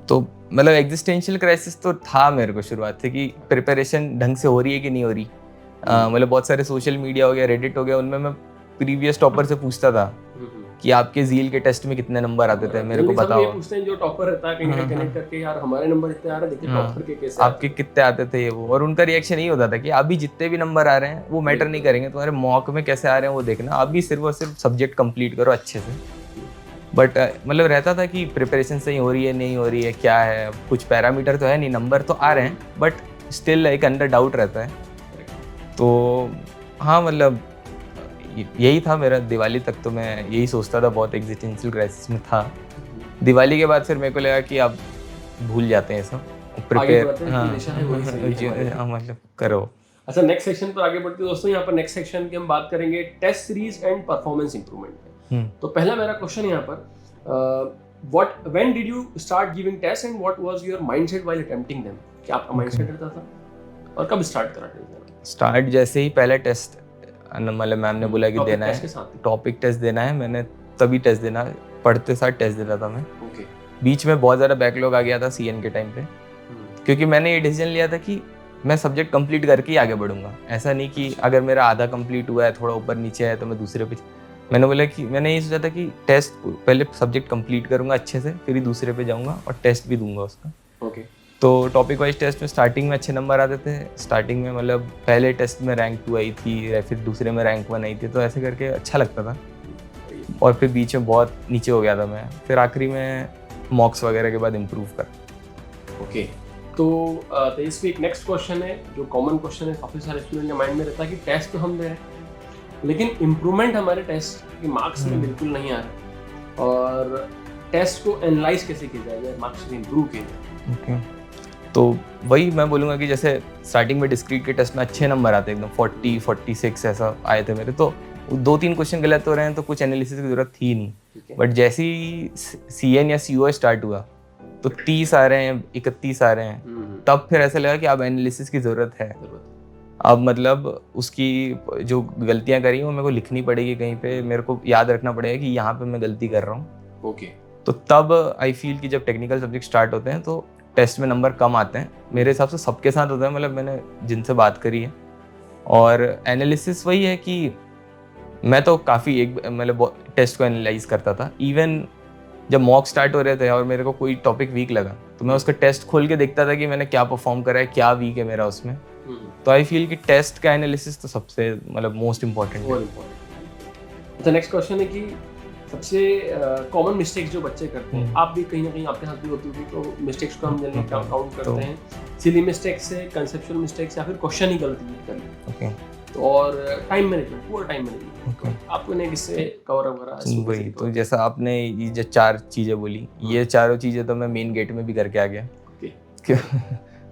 Speaker 1: तो मतलब एग्जिस्टेंशियल क्राइसिस तो था मेरे को शुरुआत से कि प्रिपरेशन ढंग से हो रही है कि नहीं हो रही। मतलब बहुत सारे सोशल मीडिया हो गया, रेडिट हो गया, उनमें मैं प्रीवियस टॉपर से पूछता था कि आपके जील के टेस्ट में कितने नंबर आते थे, मेरे को बताओ।
Speaker 2: पूछते हैं जो टॉपर रहता है कहीं कनेक्ट करके, यार हमारे नंबर इतने आ रहे हैं, देखिए टॉपर के कैसे
Speaker 1: आपके कितने आते थे ये वो। और उनका रिएक्शन यही होता था कि अभी जितने भी नंबर आ रहे हैं वो मैटर नहीं करेंगे, तुम्हारे मॉक में कैसे आ रहे हैं वो देखना, अभी सिर्फ और सिर्फ सब्जेक्ट कंप्लीट करो अच्छे से। बट मतलब रहता था कि प्रिपरेशन सही हो रही है नहीं हो रही है, क्या है, कुछ पैरामीटर तो है नहीं, नंबर तो आ रहे हैं, बट स्टिल एक अंडर डाउट रहता है। तो हाँ, मतलब यही था मेरा। दिवाली तक तो मैं यही सोचता था, बहुत एग्जिस्टेंशियल क्राइसिस में था। दिवाली के बाद फिर मेरे को लगा कि आप भूल जाते हैं सब, प्रिपेयर मतलब करो।
Speaker 2: अच्छा, नेक्स्ट सेक्शन पर आगे बढ़ते हैं दोस्तों। यहाँ पर नेक्स्ट सेक्शन की हम बात करेंगे test series and performance improvement. तो पहला मेरा क्वेश्चन यहाँ पर, when did you start giving test and what was your mindset while attempting them? क्या आपका माइंडसेट रहता था और कब स्टार्ट करा?
Speaker 1: स्टार्ट जैसे ही पहले टेस्ट, मतलब मैम ने बोला कि देना है, टॉपिक टेस्ट देना है, मैंने तभी टेस्ट देना, पढ़ते साथ टेस्ट देता था मैं। बीच में बहुत ज़्यादा बैकलॉग आ गया था सीएन के टाइम पे, क्योंकि मैंने ये डिसीजन लिया था कि मैं सब्जेक्ट कंप्लीट करके ही आगे बढ़ूंगा। ऐसा नहीं कि अगर मेरा आधा कंप्लीट हुआ है, थोड़ा ऊपर नीचे है, तो मैं दूसरे पे। मैंने बोला कि मैंने ये सोचा था कि टेस्ट पहले सब्जेक्ट कंप्लीट करूंगा अच्छे से, फिर ही दूसरे पे जाऊंगा और टेस्ट भी दूंगा उसका। तो टॉपिक वाइज टेस्ट में स्टार्टिंग में अच्छे नंबर आते थे। स्टार्टिंग में मतलब पहले टेस्ट में रैंक 2 आई थी, फिर दूसरे में रैंक 1 आई थी, तो ऐसे करके अच्छा लगता था। और फिर बीच में बहुत नीचे हो गया था मैं, फिर आखिरी में मॉक्स वगैरह के बाद इम्प्रूव कर।
Speaker 2: ओके, तो तेजस्वी एक नेक्स्ट क्वेश्चन है जो कॉमन क्वेश्चन है, काफ़ी सारे स्टूडेंट के माइंड में रहता है कि टेस्ट तो हम दे रहे हैं लेकिन इम्प्रूवमेंट हमारे टेस्ट के मार्क्स में बिल्कुल नहीं आ रहा, और टेस्ट को एनालाइज कैसे किया जाए, मार्क्स को इम्प्रूव किया जाए।
Speaker 1: ओके, तो वही मैं बोलूँगा कि जैसे स्टार्टिंग में डिस्क्रीट के टेस्ट में अच्छे नंबर आते एकदम 40, 46 ऐसा आए थे मेरे, तो 2-3 क्वेश्चन गलत हो रहे हैं तो कुछ एनालिसिस की जरूरत थी नहीं। बट जैसे ही सीएन या सीओए स्टार्ट हुआ तो 30 आ रहे हैं, 31 आ रहे हैं, तब फिर ऐसा लगा कि अब एनालिसिस की ज़रूरत है। अब मतलब उसकी जो गलतियाँ करी वो मेरे को लिखनी पड़ेगी कहीं पे, मेरे को याद रखना पड़ेगा कि यहाँ पे मैं गलती कर रहा हूँ।
Speaker 2: ओके,
Speaker 1: तो तब आई फील कि जब टेक्निकल सब्जेक्ट स्टार्ट होते हैं तो टेस्ट में नंबर कम आते हैं। मेरे हिसाब से सबके साथ होता है, मतलब मैंने जिनसे बात करी है। और एनालिसिस वही है कि मैं तो काफ़ी मतलब टेस्ट को एनालाइज करता था। इवन जब मॉक स्टार्ट हो रहे थे और मेरे को कोई टॉपिक वीक लगा तो मैं उसका टेस्ट खोल के देखता था कि मैंने क्या परफॉर्म करा है, क्या वीक है मेरा उसमें, तो आई फील कि टेस्ट का एनालिसिस तो सबसे मतलब मोस्ट इम्पोर्टेंट है।
Speaker 2: अच्छा, नेक्स्ट क्वेश्चन है कि सबसे कॉमन मिस्टेक्स जो बच्चे करते हैं, आप भी कहीं ना कहीं आपके साथ भी होती होगी, तो मिस्टेक्स को हम जनरली काउंट करते हैं सिली मिस्टेक्स से, कंसेप्चुअल मिस्टेक्स या फिर क्वेश्चन ही गलत कर, तो और टाइम मैनेजमेंट, पूरा टाइम मैनेजमेंट आपको ने किससे कवर अप करा?
Speaker 1: वही तो जैसा आपने ये जो 4 चीज़ें बोली, ये चारों चीज़ें तो मैं मेन गेट में भी करके आ गया।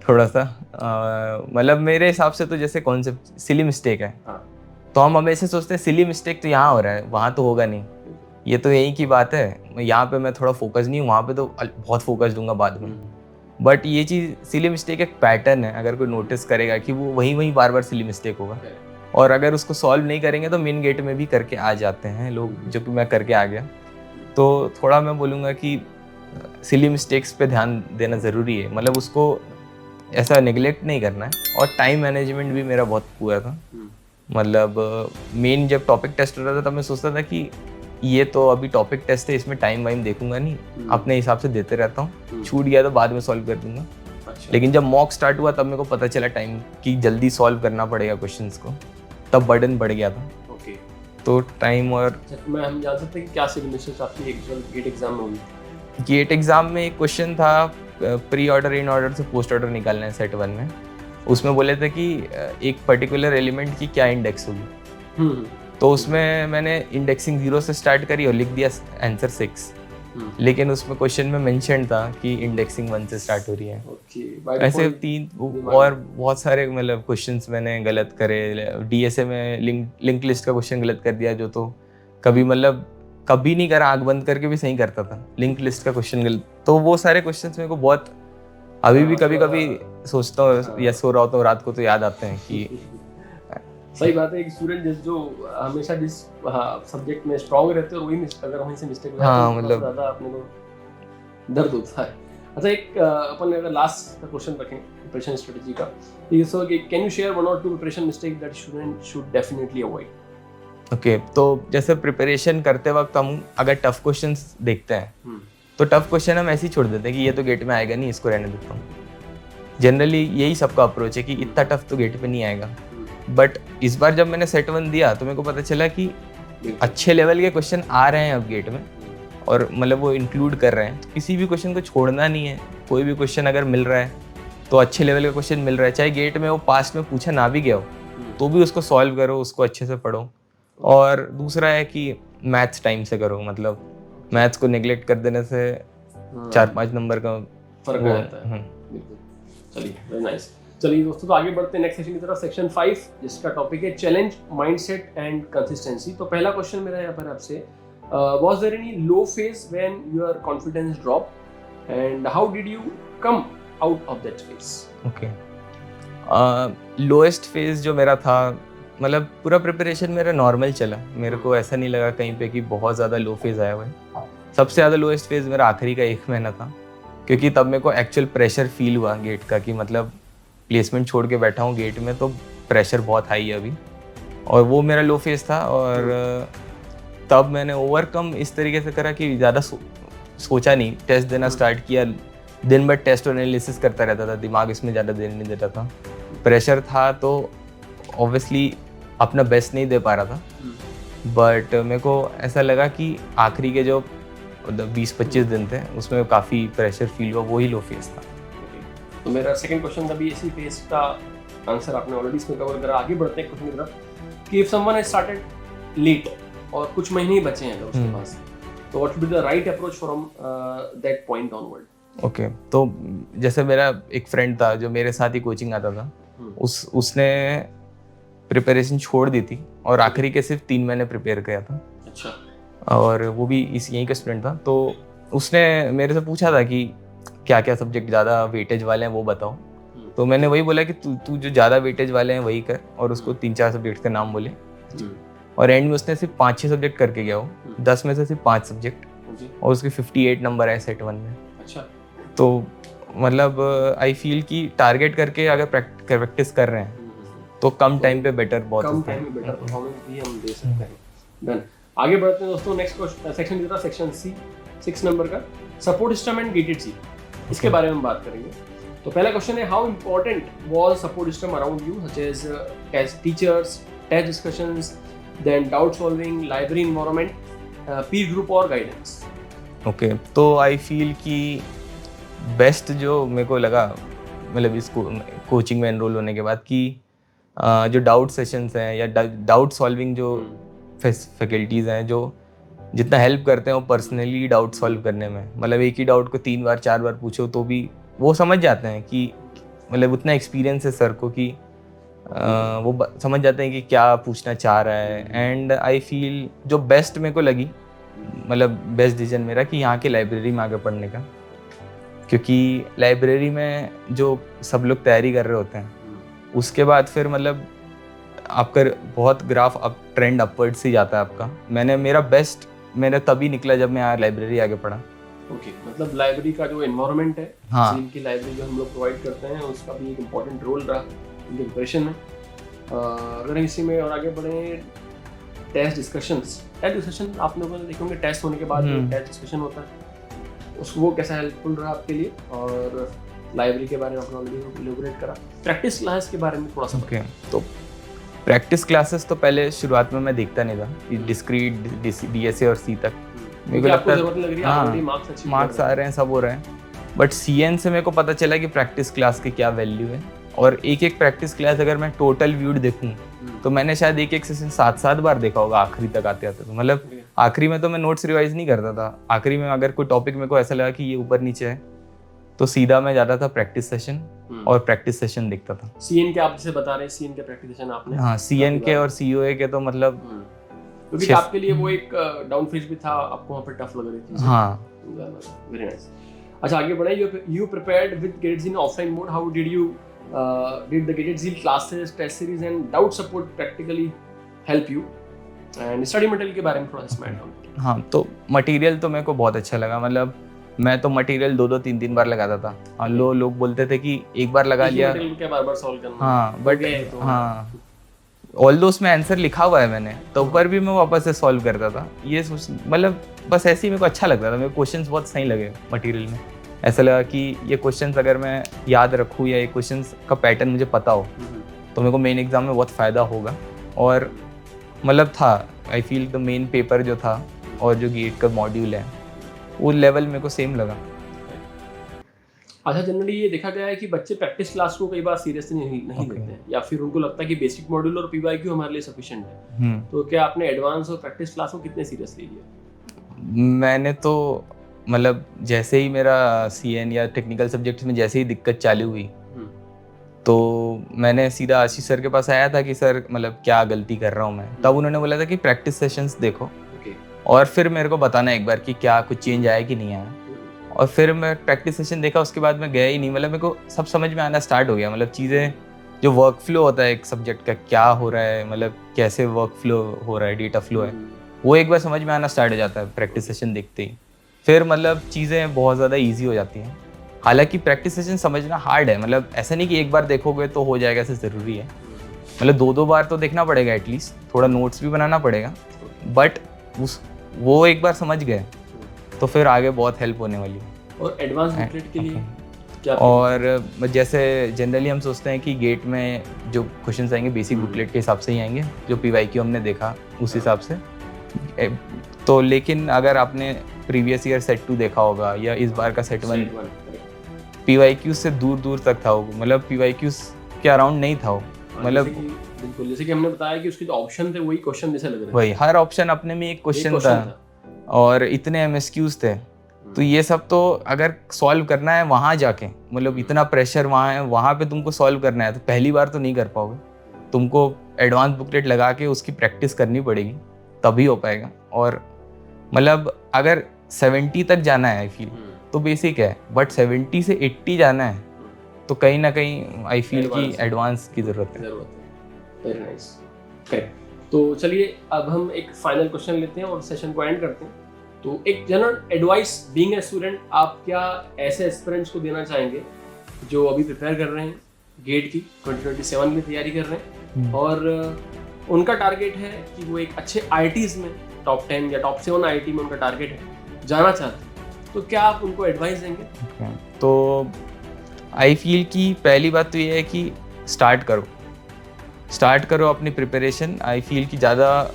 Speaker 1: थोड़ा सा मतलब मेरे हिसाब से तो जैसे कॉन्सेप्ट सिली मिस्टेक है, तो हम हमेशा सोचते हैं सिली मिस्टेक तो यहाँ हो रहा है, वहाँ तो होगा नहीं, ये तो यही की बात है, यहाँ पे मैं थोड़ा फोकस नहीं हूँ, वहाँ पे तो बहुत फोकस दूंगा बाद में। बट ये चीज़ सिली मिस्टेक एक पैटर्न है, अगर कोई नोटिस करेगा कि वो वही बार बार सिली मिस्टेक होगा, और अगर उसको सॉल्व नहीं करेंगे तो मेन गेट में भी करके आ जाते हैं लोग, जो कि मैं करके आ गया। तो थोड़ा मैं बोलूँगा कि सिली मिस्टेक्स पे ध्यान देना ज़रूरी है, मतलब उसको ऐसा निगलेक्ट नहीं करना है। और टाइम मैनेजमेंट भी मेरा बहुत पूरा था, मतलब मेन जब टॉपिक टेस्ट हो रहा था तब मैं सोचता था कि ये तो अभी टॉपिक टेस्ट है, इसमें टाइम वाइम देखूंगा नहीं, अपने हिसाब से देते रहता हूँ, छूट गया तो बाद में सॉल्व कर दूंगा। लेकिन जब मॉक स्टार्ट हुआ तब मेरे को पता चला टाइम कि जल्दी सॉल्व करना पड़ेगा क्वेश्चंस को, तब बर्डन बढ़ गया था। तो टाइम और
Speaker 2: मैं हम जान सकते हैं कि क्या सिली मिस्टेक्स आपकी एक्चुअल गेट एग्जाम में हुई?
Speaker 1: गेट एग्जाम में एक क्वेश्चन था, प्री ऑर्डर इन ऑर्डर से पोस्ट ऑर्डर निकालना है सेट 1 में। उसमें बोले थे कि एक पर्टिकुलर एलिमेंट की क्या इंडेक्स होगी, तो उसमें मैंने इंडेक्सिंग 0 से स्टार्ट करी और लिख दिया आंसर 6, लेकिन उसमें क्वेश्चन में मेंशन था कि इंडेक्सिंग 1 से स्टार्ट हो रही है। ऐसे 3 और बहुत सारे मतलब क्वेश्चंस मैंने गलत करे। डीएसए में लिंक लिस्ट का क्वेश्चन गलत कर दिया, जो तो कभी मतलब कभी नहीं करा, आंख बंद करके भी सही करता था, लिंक लिस्ट का क्वेश्चन गलत। तो वो सारे क्वेश्चंस मेरे को बहुत अभी भी कभी कभी सोचता हूँ या सो रहा होता हूँ रात को तो याद आते हैं कि
Speaker 2: सही बात है। एक स्टूडेंट जो हमेशा जिस सब्जेक्ट में स्ट्रांग रहते हैं और वही अगर वहीं से मिस्टेक हो जाए तो मतलब ज़्यादा अपने को दर्द होता है। अच्छा, एक अपन अगर लास्ट का क्वेश्चन रखें प्रिपरेशन स्ट्रेटजी का, ये सो कि can you share 1 or 2 preparation mistake that student should definitely avoid? Okay,
Speaker 1: तो जैसे प्रिपरेशन करते वक्त हम अगर टफ क्वेश्चंस देखते हैं तो टफ क्वेश्चन हम ऐसे ही छोड़ देते हैं कि ये तो गेट में आएगा नहीं, इसको रहने देता हूँ। जनरली यही सबका अप्रोच है कि इतना टफ तो गेट पे नहीं आएगा। बट इस बार जब मैंने सेट 1 दिया तो मेरे को पता चला कि अच्छे लेवल के क्वेश्चन आ रहे हैं अब गेट में, और मतलब वो इंक्लूड कर रहे हैं, तो किसी भी क्वेश्चन को छोड़ना नहीं है। कोई भी क्वेश्चन अगर मिल रहा है तो अच्छे लेवल का क्वेश्चन मिल रहा है, चाहे गेट में वो पास्ट में पूछा ना भी गया हो, तो भी उसको सॉल्व करो, उसको अच्छे से पढ़ो। और दूसरा है कि मैथ्स टाइम से करो, मतलब मैथ्स को नेग्लेक्ट कर देने से 4-5 नंबर का
Speaker 2: फर्क रहता है। चलिए, वेरी नाइस। चलिए दोस्तों, तो आगे बढ़ते हैं नेक्स्ट सेक्शन की तरफ, सेक्शन 5, जिसका टॉपिक है चैलेंज, माइंडसेट एंड कंसिस्टेंसी। तो पहला क्वेश्चन मेरा यहाँ पर आपसे, was there any low phase when your confidence drop and how did you come out of that phase? Okay,
Speaker 1: lowest phase जो मेरा था, मतलब पूरा प्रिपरेशन मेरा नॉर्मल चला, मेरे को ऐसा नहीं लगा कहीं पे कि बहुत ज़्यादा लो फेज आया हुआ है। सबसे ज़्यादा लोएस्ट फेज मेरा आखिरी का 1 महीना था, क्योंकि तब मेरे को एक्चुअल प्रेशर फील हुआ गेट का, कि मतलब प्लेसमेंट छोड़ के बैठा हूँ गेट में तो प्रेशर बहुत हाई है अभी, और वो मेरा लो फेज था। और तब मैंने ओवरकम इस तरीके से करा कि ज़्यादा सोचा नहीं, टेस्ट देना स्टार्ट किया, दिन भर टेस्ट और एनालिसिस करता रहता था, दिमाग इसमें ज़्यादा देर नहीं देता था। प्रेशर था तो ऑब्वियसली अपना बेस्ट नहीं दे पा रहा था, बट मेरे को ऐसा लगा कि आखिरी के जो 20-25 दिन थे उसमें काफ़ी प्रेशर फील हुआ, वही लो फेज था।
Speaker 2: तो मेरा सेकंड क्वेश्चन था भी इसी फेज का आंसर आपने ऑलरेडी इसमें कवर करा। आगे बढ़ते हैं क्वेश्चन की तरफ कि if someone has started late और कुछ महीने ही बचे हैं अगर उसके पास, तो what would be the right approach from that point onward?
Speaker 1: Okay, तो जैसे मेरा एक फ्रेंड था जो मेरे साथ ही कोचिंग आता था, उसने प्रिपरेशन छोड़ दी थी और आखिरी के सिर्फ 3 महीने प्रिपेयर किया था।
Speaker 2: अच्छा।
Speaker 1: और वो भी यहीं का स्टूडेंट था, तो उसने मेरे से पूछा था कि क्या क्या सब्जेक्ट ज़्यादा वेटेज वाले हैं वो बताओ। तो मैंने वही बोला कि तू जो ज़्यादा वेटेज वाले हैं वही कर, और उसको 3-4 सब्जेक्ट के नाम बोले। और एंड में उसने सिर्फ 5-6 सब्जेक्ट करके गया, वो 10 में से सिर्फ 5 सब्जेक्ट, और उसके 58 नंबर आए सेट 1 में।
Speaker 2: अच्छा।
Speaker 1: तो मतलब आई फील कि टारगेट करके अगर प्रैक्टिस कर रहे हैं तो कम टाइम पे बेटर बहुत
Speaker 2: होता है, कम टाइम में बेटर परफॉर्मेंस भी हम दे सकते हैं। डन। आगे बढ़ते हैं दोस्तों, नेक्स्ट सेक्शन की तरफ, सेक्शन सी, 6 नंबर का, support system and gated C. इसके बारे में बात करेंगे। तो पहला क्वेश्चन है, how important was support system around you, such as test teachers, test discussions, then doubt solving, library environment, peer group और गाइडेंस?
Speaker 1: ओके, तो आई फील कि बेस्ट जो मेरे को लगा मतलब इस कोचिंग में एनरोल होने के बाद कि जो डाउट सेशंस हैं या डाउट सॉल्विंग जो फैकल्टीज़ हैं जो जितना हेल्प करते हैं वो पर्सनली डाउट सॉल्व करने में, मतलब एक ही डाउट को 3 बार 4 बार पूछो तो भी वो समझ जाते हैं कि मतलब उतना एक्सपीरियंस है सर को कि वो समझ जाते हैं कि क्या पूछना चाह रहा है। एंड आई फील जो बेस्ट मेरे को लगी, मतलब बेस्ट डिसीजन मेरा कि यहाँ के लाइब्रेरी में आगे पढ़ने का, क्योंकि लाइब्रेरी में जो सब लोग तैयारी कर रहे होते हैं उसके बाद फिर मतलब आपका बहुत ग्राफ अप ट्रेंड अपवर्ड से जाता है आपका। मेरा बेस्ट तभी निकला जब मैं यहाँ लाइब्रेरी आगे पढ़ा।
Speaker 2: ओके, मतलब लाइब्रेरी का जो एनवायरनमेंट है,
Speaker 1: हाँ,
Speaker 2: की लाइब्रेरी जो हम लोग प्रोवाइड करते हैं उसका भी एक इम्पोर्टेंट रोल रहा इनके प्रिपरेशन में। अगर इसी में और आगे बढ़े, टेस्ट डिस्कशन आप लोगों ने देखे होंगे, टेस्ट होने के बाद टेस्ट डिस्कशन होता है, उसको वो कैसा हेल्पफुल रहा आपके लिए? और लाइब्रेरी के बारे में आपने ऑलरेडी इलैबोरेट करा, प्रैक्टिस क्लास के बारे में थोड़ा सा।
Speaker 1: ओके, तो प्रैक्टिस क्लासेस तो पहले शुरुआत में मैं देखता नहीं था कि डिस्क्रीट डीएसए और सी तक मेरे को लगता है हाँ मार्क्स आ रहे हैं, सब हो रहे हैं, बट सीएन से मेरे को पता चला कि प्रैक्टिस क्लास की क्या वैल्यू है। और एक प्रैक्टिस क्लास अगर मैं टोटल व्यूड देखूं तो मैंने शायद एक सेशन 7 बार देखा होगा आखिरी तक आते तो मतलब आखिरी में तो मैं नोट्स रिवाइज नहीं करता था। आखिरी में अगर कोई टॉपिक मेरे को ऐसा लगा कि ये ऊपर नीचे है तो सीधा मैं जाता था प्रैक्टिस सेशन और प्रैक्टिस सेशन देखता था।
Speaker 2: सीएन के आप जैसे बता रहे हैं, सीएन के प्रैक्टिस सेशन आपने?
Speaker 1: हाँ, सीएन के और सीओए के तो मतलब
Speaker 2: क्योंकि आपके लिए वो एक डाउन फेज भी था, आपको वहाँ पे टफ लग रही थी।
Speaker 1: हाँ,
Speaker 2: वेरी नाइस। अच्छा, आगे बढ़े, you prepared with gated offline mode, how did you did the Gated Zeal classes, test series and doubt support practically help you? And study material के बारे में थोड़ा सा एक्सप्लेन।
Speaker 1: हाँ, तो मटेरियल तो मेरे को बहुत अच्छा लगा, मतलब मैं तो मटेरियल 2-2 3-3 बार लगाता था। हाँ, लोग बोलते थे कि एक बार लगा लिया
Speaker 2: क्या बार-बार सॉल्व करना।
Speaker 1: हाँ, बट हाँ, ऑल्दो उसमें आंसर लिखा हुआ है मैंने तो ऊपर भी मैं वापस से सॉल्व करता था। ये मतलब बस ऐसे ही मेरे को अच्छा लगता था, मेरे क्वेश्चंस बहुत सही लगे मटेरियल में। ऐसा लगा कि ये क्वेश्चंस अगर मैं याद रखूँ या ये क्वेश्चंस का पैटर्न मुझे पता हो तो मेरे को मेन एग्जाम में बहुत फ़ायदा होगा। और मतलब था, I feel the main paper जो था और जो गेट का मॉड्यूल है वो लेवल मेरे को सेम लगा।
Speaker 2: अच्छा, जनरली ये देखा गया है कि बच्चे प्रैक्टिस क्लास को कई बार सीरियसली नहीं लेते हैं, या फिर उनको लगता है कि बेसिक मॉड्यूल और पीवाईक्यू हमारे लिए सफिशिएंट है। तो क्या आपने एडवांस और प्रैक्टिस क्लास को कितने सीरियसली लिया?
Speaker 1: मैंने तो मतलब जैसे ही मेरा सीएन या टेक्निकल सब्जेक्ट्स में जैसे ही दिक्कत चालू हुई तो मैंने सीधा आशीष सर के पास आया था कि सर मतलब क्या गलती कर रहा हूँ मैं। तब उन्होंने बोला था कि प्रैक्टिस सेशंस देखो और फिर मेरे को बताना एक बार कि क्या कुछ चेंज आया कि नहीं आया। और फिर मैं प्रैक्टिस सेशन देखा, उसके बाद मैं गया ही नहीं, मतलब मेरे को सब समझ में आना स्टार्ट हो गया। मतलब चीज़ें जो वर्क फ्लो होता है एक सब्जेक्ट का, क्या हो रहा है, मतलब कैसे वर्क फ्लो हो रहा है, डेटा फ्लो है, वो एक बार समझ में आना स्टार्ट हो जाता है प्रैक्टिस सेशन देखते ही। फिर मतलब चीज़ें बहुत ज़्यादा ईजी हो जाती हैं। हालांकि प्रैक्टिस सेशन समझना हार्ड है, मतलब ऐसा नहीं कि एक बार देखोगे तो हो जाएगा, ऐसा ज़रूरी है। मतलब 2-2 बार तो देखना पड़ेगा एटलीस्ट, थोड़ा नोट्स भी बनाना पड़ेगा, बट वो एक बार समझ गए तो फिर आगे बहुत हेल्प होने वाली है।
Speaker 2: और एडवांस बुकलेट के लिए क्या?
Speaker 1: और जैसे जनरली हम सोचते हैं कि गेट में जो क्वेश्चंस आएंगे बेसिक बुकलेट के हिसाब से ही आएंगे, जो पीवाईक्यू हमने देखा उस हिसाब से। तो लेकिन अगर आपने प्रीवियस ईयर सेट 2 देखा होगा या इस बार का सेट 1, पीवाईक्यू से दूर तक था वो, मतलब पीवाईक्यू के अराउंड नहीं था वो। मतलब
Speaker 2: बिल्कुल जैसे कि हमने बताया कि उसके जो ऑप्शन थे वही क्वेश्चन जैसे लग रहे थे,
Speaker 1: वही हर ऑप्शन अपने में एक क्वेश्चन था और इतने एमएसक्यूज थे। तो ये सब तो अगर सॉल्व करना है वहाँ जाके, मतलब इतना प्रेशर वहाँ है, वहाँ पे तुमको सॉल्व करना है तो पहली बार तो नहीं कर पाओगे, तुमको एडवांस बुकलेट लगा के उसकी प्रैक्टिस करनी पड़ेगी तभी हो पाएगा। और मतलब अगर 70 तक जाना है आई फील तो बेसिक है, बट 70 से 80 जाना है तो कहीं ना कहीं आई फील की एडवांस की ज़रूरत है।
Speaker 2: Very nice. तो चलिए अब हम एक फाइनल क्वेश्चन लेते हैं और सेशन को एंड करते हैं। तो एक general advice being a student, आप क्या ऐसे एस्पिरेंट्स को देना चाहेंगे जो अभी प्रिपेयर कर रहे हैं गेट की, 2027 की तैयारी कर रहे हैं और उनका टारगेट है कि वो एक अच्छे आईआईटीज़ में टॉप 10 या टॉप 7 आईआईटी में उनका टारगेट है, जाना चाहते हैं, तो क्या आप उनको एडवाइस देंगे?
Speaker 1: तो आई फील कि पहली बात तो ये है कि स्टार्ट करो अपनी प्रिपरेशन। आई फील कि ज़्यादा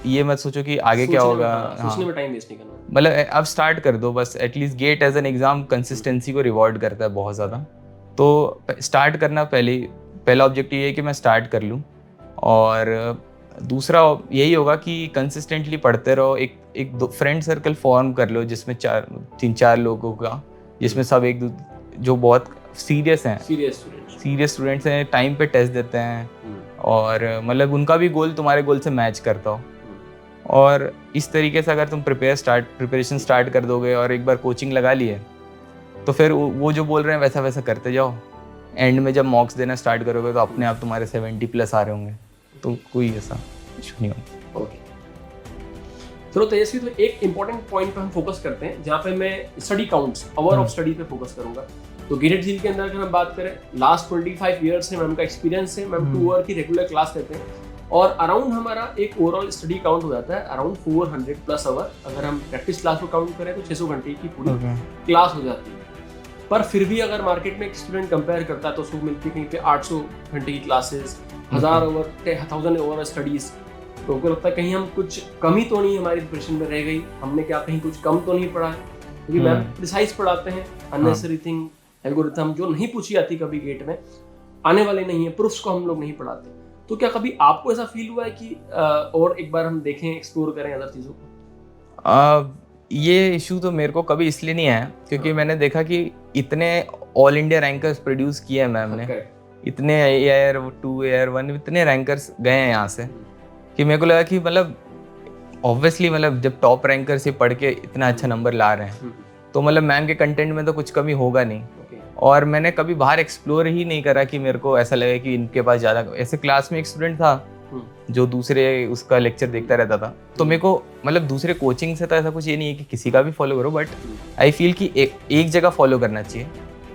Speaker 1: ये मत सोचो कि आगे क्या होगा।
Speaker 2: सोचने में टाइम वेस्ट नहीं करना,
Speaker 1: मतलब अब स्टार्ट कर दो बस। At least GATE as an exam consistency को रिवॉर्ड करता है बहुत ज़्यादा। तो स्टार्ट करना पहला ऑब्जेक्टिव ये है कि मैं स्टार्ट कर लूँ। और दूसरा यही होगा कि कंसिस्टेंटली पढ़ते रहो। एक दो फ्रेंड सर्कल फॉर्म कर लो जिसमें 3-4 लोगों का, जिसमें सब जो बहुत सीरियस हैं, सीरियस स्टूडेंट्स हैं, टाइम पे टेस्ट देते हैं और मतलब उनका भी गोल तुम्हारे गोल से मैच करता हो। और इस तरीके से अगर तुम प्रिपरेशन स्टार्ट कर दोगे और एक बार कोचिंग लगा लिए तो फिर वो जो बोल रहे हैं वैसा करते जाओ। एंड में जब मॉक्स देना स्टार्ट करोगे तो अपने आप तुम्हारे 70+ आ रहे होंगे, तो कोई ऐसा इशू नहीं होगा।
Speaker 2: ओके, चलो तेजस्वी, तो एक इम्पोर्टेंट पॉइंट पे हम फोकस करते हैं जहाँ पे मैं study counts, hour of study पे फोकस करूंगा। तो गेटेड झील के अंदर अगर हम बात करें, लास्ट 25 ईयर्स से मैम का एक्सपीरियंस है। मैम 2 आवर की रेगुलर क्लास लेते हैं और अराउंड हमारा एक ओवरऑल स्टडी काउंट हो जाता है अराउंड 400+ आवर। अगर हम प्रैक्टिस क्लास को काउंट करें तो 600 घंटे की पूरी क्लास हो जाती है। पर फिर भी अगर मार्केट में एक स्टूडेंट कंपेयर करता है तो उसको मिलती है कहीं पे 800 घंटे की क्लासेस, 1000 ओवर स्टडीज। तो उनको लगता है कहीं हम कुछ कमी तो नहीं हमारी प्रिपरेशन में रह गई, हमने क्या कहीं कुछ कम तो नहीं पढ़ा है, क्योंकि मैम प्रिसाइज पढ़ाते हैं। अननेसेसरी थिंग, एल्गोरिथम जो नहीं पूछी जाती कभी गेट में, आने वाले नहीं है, प्रूफ्स को हम लोग नहीं पढ़ाते। तो क्या कभी आपको ऐसा फील हुआ है कि और एक बार हम देखें, एक्सप्लोर करें अदर चीज़ों को?
Speaker 1: ये इशू तो मेरे को कभी इसलिए नहीं आया क्योंकि मैंने देखा कि इतने ऑल इंडिया रैंकर्स प्रोड्यूस किए हैं मैम ने, इतने AIR 2 AIR 1 इतने रैंकर्स गए हैं यहाँ से कि मेरे को लगा कि मतलब ऑब्वियसली मतलब जब टॉप रैंकर से पढ़ के इतना अच्छा नंबर ला रहे हैं तो मतलब मैम के कंटेंट में तो कुछ कमी होगा नहीं। और मैंने कभी बाहर एक्सप्लोर ही नहीं करा कि मेरे को ऐसा लगे कि इनके पास ज़्यादा। ऐसे क्लास में एक स्टूडेंट था जो दूसरे उसका लेक्चर देखता रहता था, तो मेरे को मतलब दूसरे कोचिंग से तो ऐसा कुछ ये नहीं है कि किसी का भी फॉलो करो, बट आई फील कि एक जगह फॉलो करना चाहिए।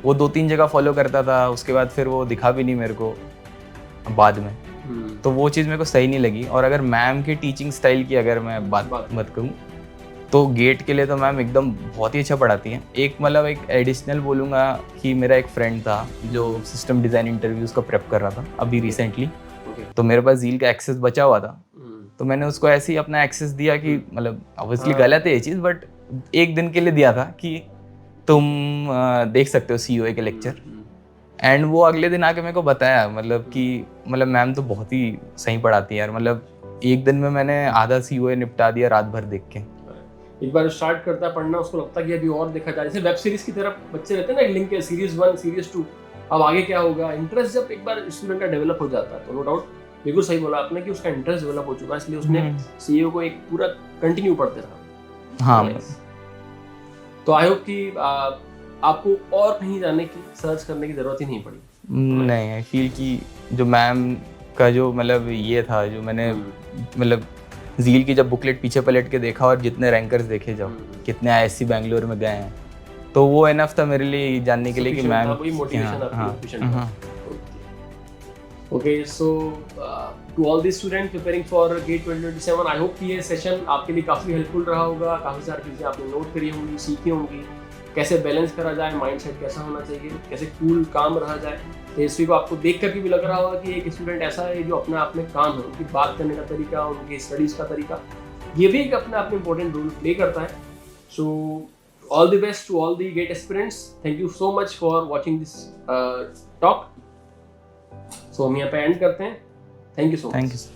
Speaker 1: वो 2-3 जगह फॉलो करता था, उसके बाद फिर वो दिखा भी नहीं मेरे को बाद में, तो वो चीज़ मेरे को सही नहीं लगी। और अगर मैम की टीचिंग स्टाइल की अगर मैं बात मत करूँ तो गेट के लिए तो मैम एकदम बहुत ही अच्छा पढ़ाती हैं। एक एडिशनल बोलूँगा कि मेरा एक फ्रेंड था जो सिस्टम डिज़ाइन इंटरव्यूज़ का प्रेप कर रहा था अभी रिसेंटली, तो मेरे पास झील का एक्सेस बचा हुआ था, तो मैंने उसको ऐसे ही अपना एक्सेस दिया कि मतलब ऑब्वियसली गलत है ये चीज़, बट एक दिन के लिए दिया था कि तुम देख सकते हो COA के लेक्चर। एंड वो अगले दिन आके मेरे को बताया मतलब कि मतलब मैम तो बहुत ही सही पढ़ाती है यार। मतलब एक दिन में मैंने आधा COA निपटा दिया रात भर देख के।
Speaker 2: एक बार स्टार्ट करता है पढ़ना, उसको लगता है कि अभी और देखा जाए, जैसे वेब सीरीज की तरफ बच्चे रहते हैं ना, एक लिंक है सीरीज 1 सीरीज 2, अब आगे क्या होगा। इंटरेस्ट जब एक बार स्टूडेंट का डेवलप हो जाता है तो नो डाउट, बिल्कुल सही बोला आपने कि उसका इंटरेस्ट डेवलप हो चुका है, इसलिए उसने CEO को एक पूरा कंटिन्यू पढ़ते रहा।
Speaker 1: हाँ,
Speaker 2: तो आई होप कि आपको और कहीं जाने की, सर्च करने की जरूरत ही नहीं पड़ी।
Speaker 1: नहीं, आई फील कि जो मैम का जो मतलब ये था, जो मैंने मतलब झील की जब बुकलेट पीछे पलट के देखा और जितने रैंकर्स देखे जब कितने ISC बैंगलोर में गए हैं, तो वो इनफ था मेरे लिए जानने के लिए कि ma'am
Speaker 2: okay. So to all the student preparing for GATE 2027, I hope कि ये सेशन आपके लिए काफ़ी हेल्पफुल रहा होगा। काफ़ी सारी चीज़ें आपने नोट करी होंगी, सीखी होंगी, कैसे बैलेंस करा जाए, माइंडसेट कैसा होना चाहिए, कैसे कूल काम रहा जाए। तेजस्वी को आपको देख कर भी लग रहा होगा कि एक स्टूडेंट ऐसा है जो अपने आप में काम है, उनकी बात करने का तरीका, उनकी स्टडीज़ का तरीका, ये भी एक अपने आप में इंपॉर्टेंट रोल प्ले करता है। So all the best to all the GATE aspirants. Thank you so much for watching this talk. So हम यहाँ पे एंड करते हैं। Thank you so much.